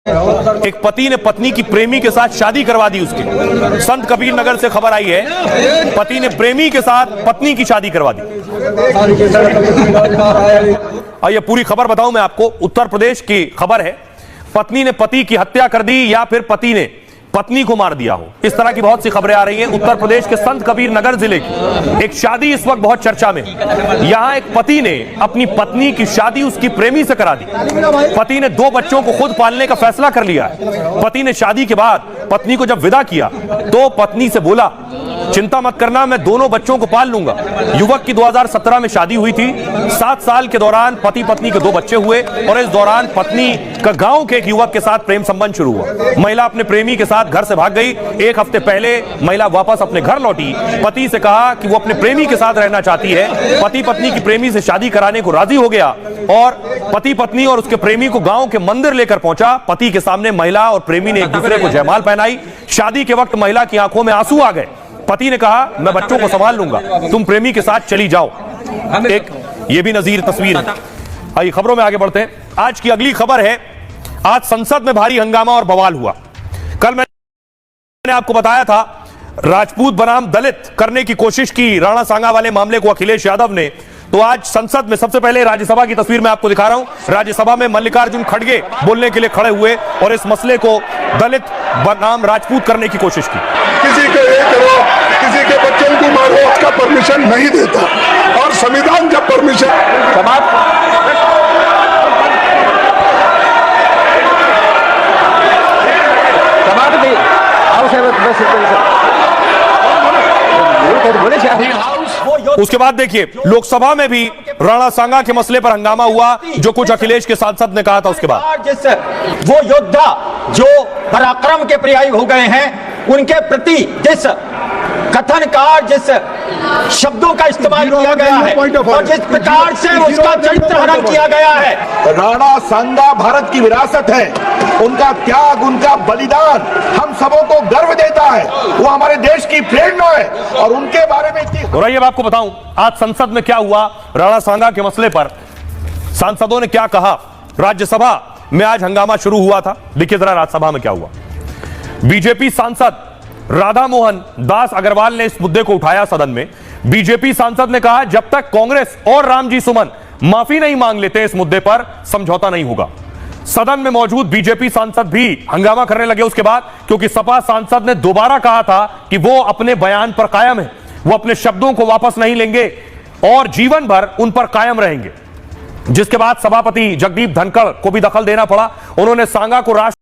एक पति ने पत्नी की प्रेमी के साथ शादी करवा दी उसके। संत कबीर नगर से खबर आई है, पति ने प्रेमी के साथ पत्नी की शादी करवा दी। आइए पूरी खबर बताऊं मैं आपको। उत्तर प्रदेश की खबर है, पत्नी ने पति की हत्या कर दी या फिर पति ने पत्नी को मार दिया हो, इस तरह की बहुत सी खबरें आ रही हैं। उत्तर प्रदेश के संत कबीर नगर जिले की एक शादी इस वक्त बहुत चर्चा में। यहां एक पति ने अपनी पत्नी की शादी उसकी प्रेमी से करा दी। पति ने 2 बच्चों को खुद पालने का फैसला कर लिया है। पति ने शादी के बाद पत्नी को जब विदा किया तो पत्नी से बोला, चिंता मत करना, मैं दोनों बच्चों को पाल लूंगा। युवक की 2017 में शादी हुई थी। 7 साल के दौरान पति पत्नी के 2 बच्चे हुए और इस दौरान पत्नी का गांव के एक युवक के साथ प्रेम संबंध शुरू हुआ। महिला अपने प्रेमी के साथ घर से भाग गई। 1 हफ्ते पहले महिला वापस अपने घर लौटी। पति से कहा कि वो अपने प्रेमी के साथ रहना चाहती है। पति पत्नी की प्रेमी से शादी कराने को राजी हो गया और पति पत्नी और उसके प्रेमी को गांव के मंदिर लेकर पहुंचा। पति के सामने महिला और प्रेमी ने एक दूसरे को जयमाल पहनाई। शादी के वक्त महिला की आंखों में आंसू आ गए। पति ने कहा, मैं बच्चों को संभाल लूंगा, तुम प्रेमी के साथ चली जाओ। एक ये भी नजीर तस्वीर है। आइए खबरों में आगे बढ़ते हैं। आज की अगली खबर है, आज संसद में भारी हंगामा और बवाल हुआ। कल मैंने आपको बताया था, राजपूत बनाम दलित करने की कोशिश की राणा सांगा वाले मामले को अखिलेश यादव ने। तो आज संसद में सबसे पहले राज्यसभा की तस्वीर मैं आपको दिखा रहा हूं। राज्यसभा में मल्लिकार्जुन खड़गे बोलने के लिए खड़े हुए और इस मसले को दलित बनाम राजपूत करने की कोशिश की। किसी के ये करो, किसी के बच्चों को मारो, उसका परमिशन नहीं देता। और संविधान जब परमिशन उसके बाद देखिए, लोकसभा में भी राणा सांगा के मसले पर हंगामा हुआ, जो कुछ अखिलेश के सांसद ने कहा था उसके बाद। वो योद्धा जो पराक्रम के पर्यायी हो गए हैं, उनके प्रति जिस कथनकार, जिस शब्दों का इस्तेमाल किया गया है और जिस प्रकार से उसका चरित्र हनन किया गया है। राणा सांगा भारत की विरासत है। उनका त्याग, उनका बलिदान हम सबों को गर्व देता है। वो हमारे देश की प्रेरणा है और उनके बारे में और आइए मैं आपको बताऊं आज संसद में क्या हुआ। राणा सांगा के मसले पर सांसदों ने क्या कहा। राज्यसभा में आज हंगामा शुरू हुआ था। देखिए जरा राज्यसभा में क्या हुआ। बीजेपी सांसद राधा मोहन दास अग्रवाल ने इस मुद्दे को उठाया सदन में। बीजेपी सांसद ने कहा, जब तक कांग्रेस और रामजी सुमन माफी नहीं मांग लेते इस मुद्दे पर समझौता नहीं होगा। सदन में मौजूद बीजेपी सांसद भी हंगामा करने लगे उसके बाद, क्योंकि सपा सांसद ने दोबारा कहा था कि वो अपने बयान पर कायम है, वो अपने शब्दों को वापस नहीं लेंगे और जीवन भर उन पर कायम रहेंगे। जिसके बाद सभापति जगदीप धनखड़ को भी दखल देना पड़ा। उन्होंने सांगा को राष्ट्र